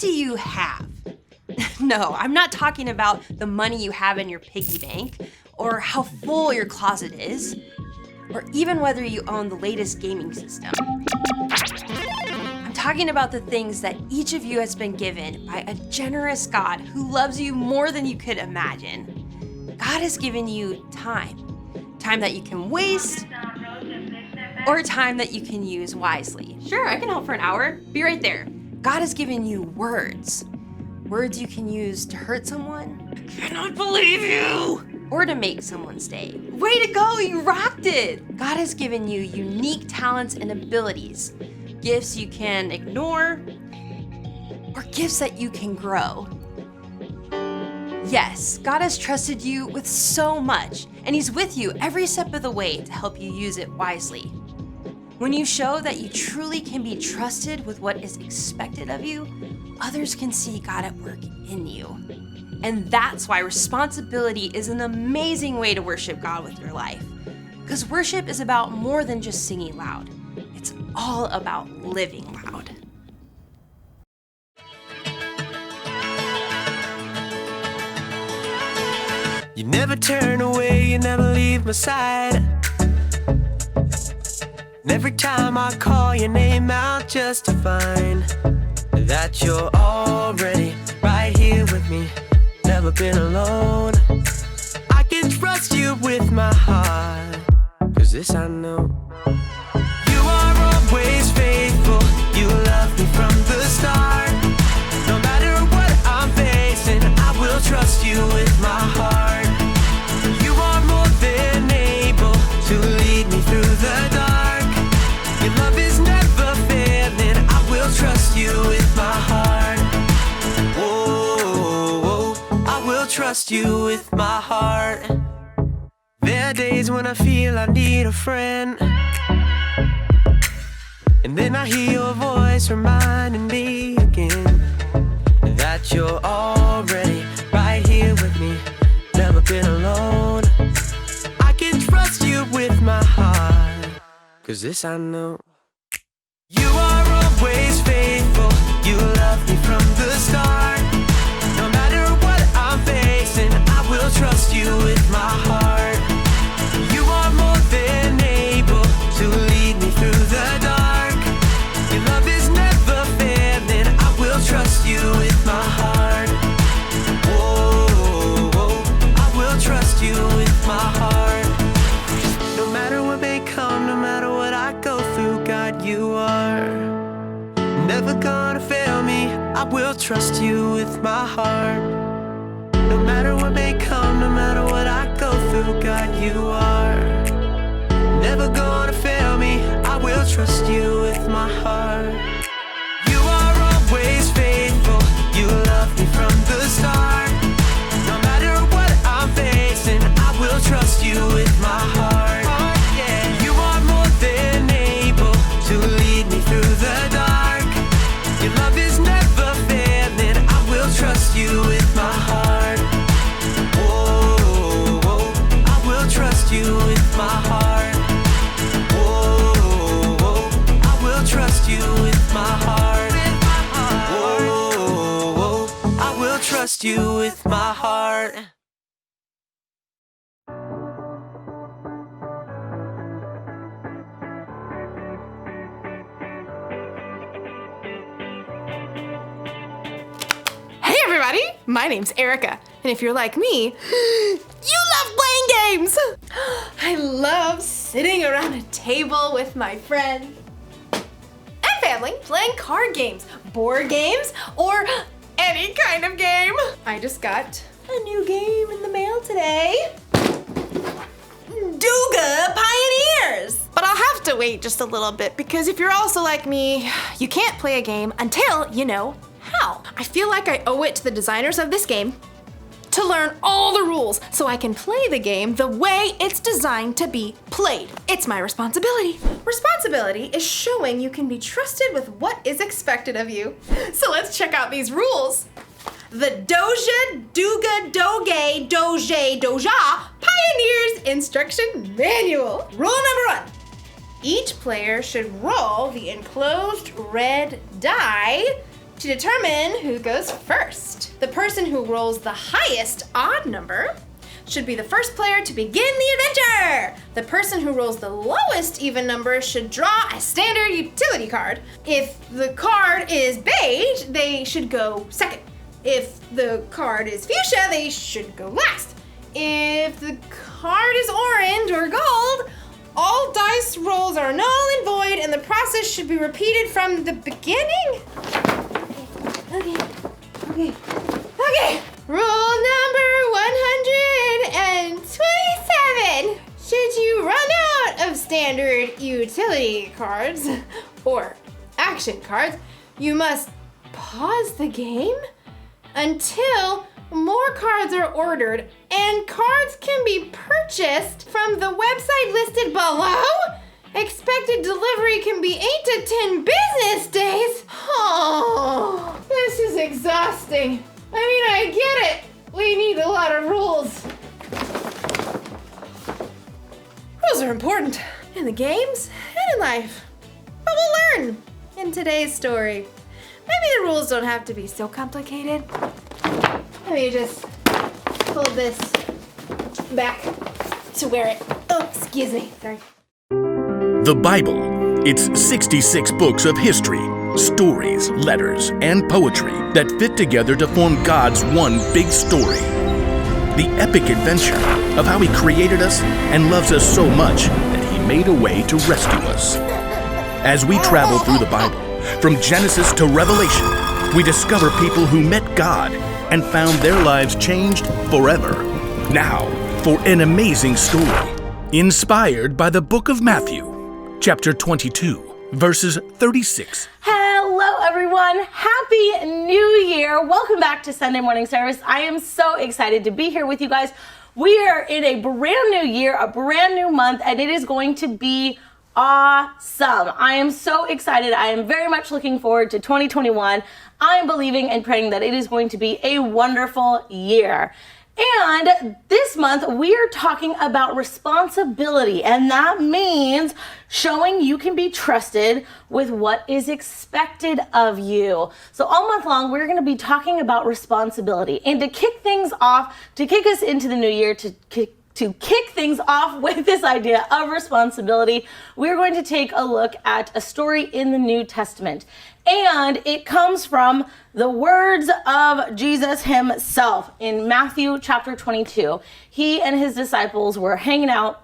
do you have? No, I'm not talking about the money you have in your piggy bank, or how full your closet is, or even whether you own the latest gaming system. I'm talking about the things that each of you has been given by a generous God who loves you more than you could imagine. God has given you time that you can waste, or time that you can use wisely. Sure, I can help for an hour. Be right there. God has given you words you can use to hurt someone. I cannot believe you! Or to make someone stay. Way to go, you rocked it! God has given you unique talents and abilities, gifts you can ignore, or gifts that you can grow. Yes, God has trusted you with so much, and He's with you every step of the way to help you use it wisely. When you show that you truly can be trusted with what is expected of you, others can see God at work in you. And that's why responsibility is an amazing way to worship God with your life. Because worship is about more than just singing loud. It's all about living loud. You never turn away, you never leave my side. And every time I call your name out just to find that you're already right here with me, never been alone. I can trust you with my heart, 'cause this I know. You are always faithful, you love me from the start. No matter what I'm facing, I will trust you with my heart. You are more than able to lead me through the dark. Your love is never failing, I will trust you with my heart. Oh, I will trust you with my heart. There are days when I feel I need a friend, and then I hear your voice reminding me again that you're already right here with me, never been alone. I can trust you with my heart, 'cause this I know. You are always faithful, you love me from the start. No matter what I'm facing, I will trust you with my heart. You are more than able to lead me through the dark. Your love is never failing, I will trust you with my heart. Oh, I will trust you with my heart. No matter what may come, no matter what I go through, God, you are never gonna fail me, I will trust you with my heart. No matter what may come, no matter what I go through, God, you are never gonna fail me, I will trust you with my heart. You are always faithful, you love me from the start. No matter what I'm facing, I will trust you with my heart. You are more than able to lead me through the dark. Your love is never failing, I will trust you with my heart. Oh, I will trust you with my heart. Oh, I will trust you with my heart. Oh, I will trust you with my heart. Hey everybody, my name's Erica, and if you're like me, you love playing games! I love sitting around a table with my friends and family playing card games, board games, or any kind of game. I just got a new game in the mail today. Duga Pioneers! But I'll have to wait just a little bit because if you're also like me, you can't play a game until you know how. I feel like I owe it to the designers of this game to learn all the rules so I can play the game the way it's designed to be played. It's my responsibility. Responsibility is showing you can be trusted with what is expected of you. So let's check out these rules. The Doja, Duga, Doge, Doje, Doja Pioneers Instruction Manual. Rule number 1. Each player should roll the enclosed red die To determine who goes first, the person who rolls the highest odd number should be the first player to begin the adventure. The person who rolls the lowest even number should draw a standard utility card. If the card is beige, they should go second. If the card is fuchsia, they should go last. If the card is orange or gold, all dice rolls are null and void, and the process should be repeated from the beginning. Okay. Rule number 127. Should you run out of standard utility cards or action cards, you must pause the game until more cards are ordered, and cards can be purchased from the website listed below. Expected delivery can be 8 to 10 business days. Oh, this is exhausting. I get it. We need a lot of rules. Rules are important in the games and in life. But we'll learn in today's story. Maybe the rules don't have to be so complicated. Let me just pull this back to where it, excuse me, sorry. The Bible. It's 66 books of history, stories, letters, and poetry that fit together to form God's one big story. The epic adventure of how He created us and loves us so much that He made a way to rescue us. As we travel through the Bible, from Genesis to Revelation, we discover people who met God and found their lives changed forever. Now, for an amazing story, inspired by the book of Matthew, chapter 22, verses 36. Hello, everyone. Happy New Year. Welcome back to Sunday morning service. I am so excited to be here with you guys. We are in a brand new year, a brand new month, and it is going to be awesome. I am so excited. I am very much looking forward to 2021. I am believing and praying that it is going to be a wonderful year. And this month we are talking about responsibility, and that means showing you can be trusted with what is expected of you. So all month long we're going to be talking about responsibility, and to kick things off, to kick us into the new year, to kick things off with this idea of responsibility, we're going to take a look at a story in the New Testament. And it comes from the words of Jesus himself in Matthew chapter 22. He and his disciples were hanging out,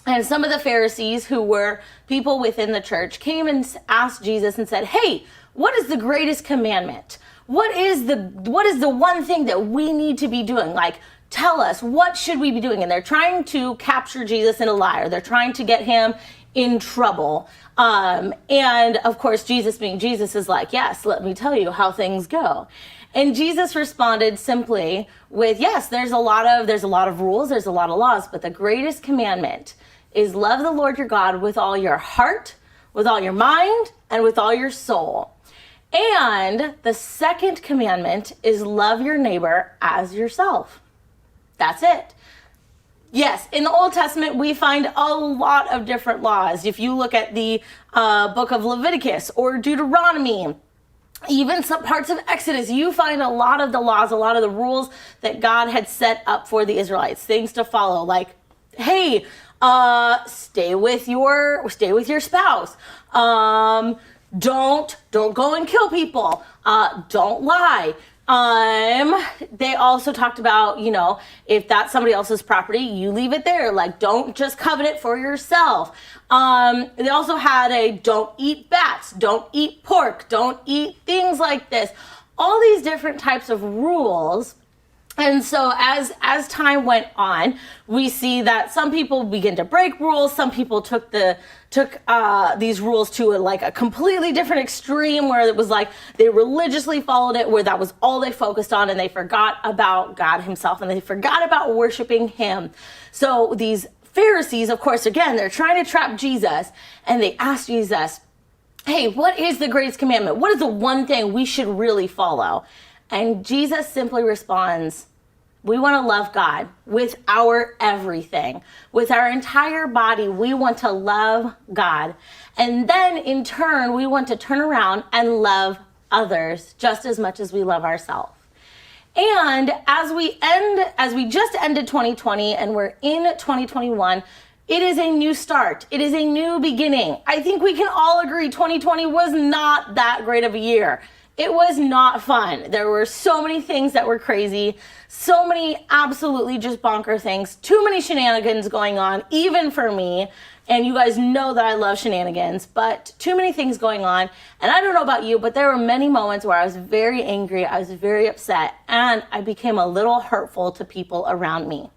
and some of the Pharisees, who were people within the church, came and asked Jesus and said, "Hey, what is the greatest commandment? What is the one thing that we need to be doing? Like, tell us, what should we be doing?" And they're trying to capture Jesus in a lie, or they're trying to get him in trouble. And of course, Jesus being Jesus is like, "Yes, let me tell you how things go." And Jesus responded simply with, "Yes, there's a lot of rules, there's a lot of laws, but the greatest commandment is love the Lord your God with all your heart, with all your mind, and with all your soul. And the second commandment is love your neighbor as yourself." That's it. Yes, in the Old Testament, we find a lot of different laws. If you look at the book of Leviticus or Deuteronomy, even some parts of Exodus, you find a lot of the laws, a lot of the rules that God had set up for the Israelites, things to follow, like, hey, stay with your spouse. Don't go and kill people. Don't lie. They also talked about, if that's somebody else's property, you leave it there. Like, don't just covet it for yourself. They also had don't eat bats, don't eat pork, don't eat things like this. All these different types of rules. And so as time went on, we see that some people begin to break rules. Some people took these rules to a completely different extreme, where it was like they religiously followed it, where that was all they focused on, and they forgot about God himself, and they forgot about worshiping him. So these Pharisees, of course, again, they're trying to trap Jesus, and they ask Jesus, "Hey, what is the greatest commandment? What is the one thing we should really follow?" And Jesus simply responds, "We want to love God with our everything, with our entire body. We want to love God. And then in turn, we want to turn around and love others just as much as we love ourselves. And as we just ended 2020 and we're in 2021, it is a new start. It is a new beginning. I think we can all agree 2020 was not that great of a year. It was not fun. There were so many things that were crazy, so many absolutely just bonker things, too many shenanigans going on, even for me. And you guys know that I love shenanigans, but too many things going on. And I don't know about you, but there were many moments where I was very angry, I was very upset, and I became a little hurtful to people around me.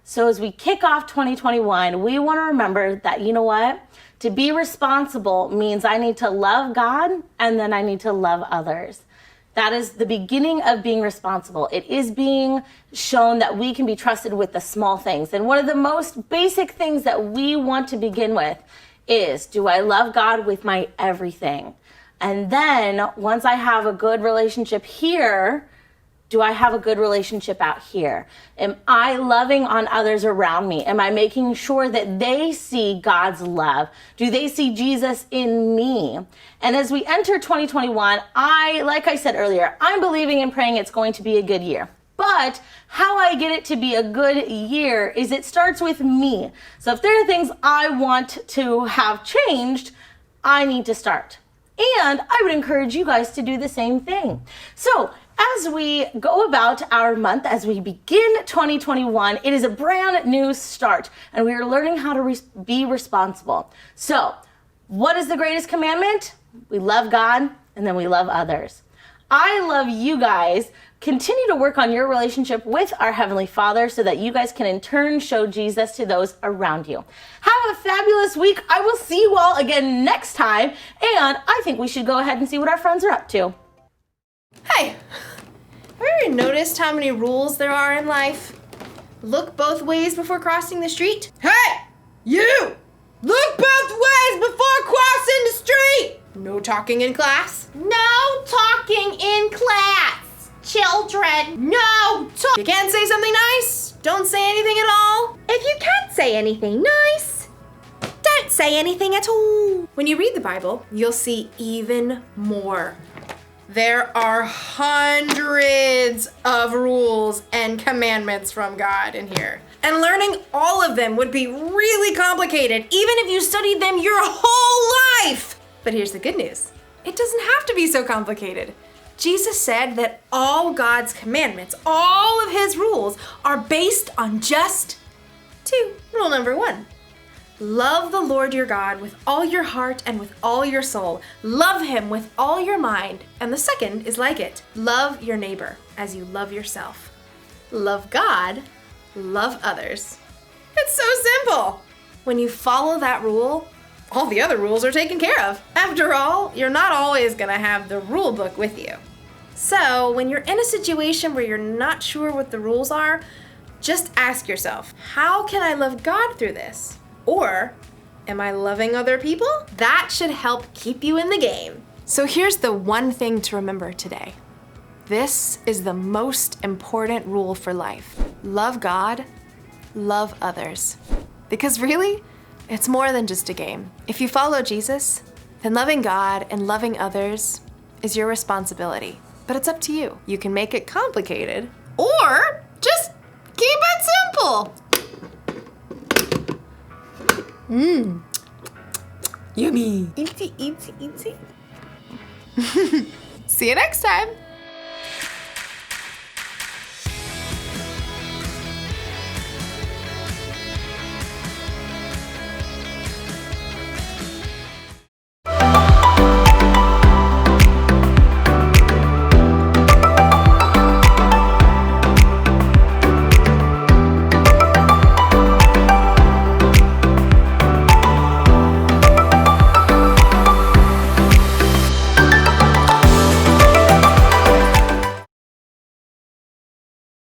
So as we kick off 2021, we want to remember that, you know what? To be responsible means I need to love God and then I need to love others. That is the beginning of being responsible. It is being shown that we can be trusted with the small things. And one of the most basic things that we want to begin with is, do I love God with my everything? And then once I have a good relationship here, do I have a good relationship out here? Am I loving on others around me? Am I making sure that they see God's love? Do they see Jesus in me? And as we enter 2021, like I said earlier, I'm believing and praying it's going to be a good year. But how I get it to be a good year is it starts with me. So if there are things I want to have changed, I need to start. And I would encourage you guys to do the same thing. So as we go about our month, as we begin 2021, it is a brand new start, and we are learning how to be responsible. So, what is the greatest commandment? We love God, and then we love others. I love you guys. Continue to work on your relationship with our Heavenly Father so that you guys can in turn show Jesus to those around you. Have a fabulous week. I will see you all again next time, and I think we should go ahead and see what our friends are up to. Hey, have you ever noticed how many rules there are in life? Look both ways before crossing the street. Hey, you! Look both ways before crossing the street! No talking in class. No talking in class, children. No talk. You can't say something nice? Don't say anything at all? If you can't say anything nice, don't say anything at all. When you read the Bible, you'll see even more. There are hundreds of rules and commandments from God in here. And learning all of them would be really complicated, even if you studied them your whole life. But here's the good news. It doesn't have to be so complicated. Jesus said that all God's commandments, all of his rules, are based on just two. Rule number 1. Love the Lord your God with all your heart and with all your soul. Love him with all your mind. And the second is like it. Love your neighbor as you love yourself. Love God, love others. It's so simple. When you follow that rule, all the other rules are taken care of. After all, you're not always gonna have the rule book with you. So when you're in a situation where you're not sure what the rules are, just ask yourself, how can I love God through this? Or, am I loving other people? That should help keep you in the game. So here's the one thing to remember today. This is the most important rule for life. Love God, love others. Because really, it's more than just a game. If you follow Jesus, then loving God and loving others is your responsibility. But it's up to you. You can make it complicated, or just keep it simple. Yummy. Eatsy, eatsy, eatsy. See you next time.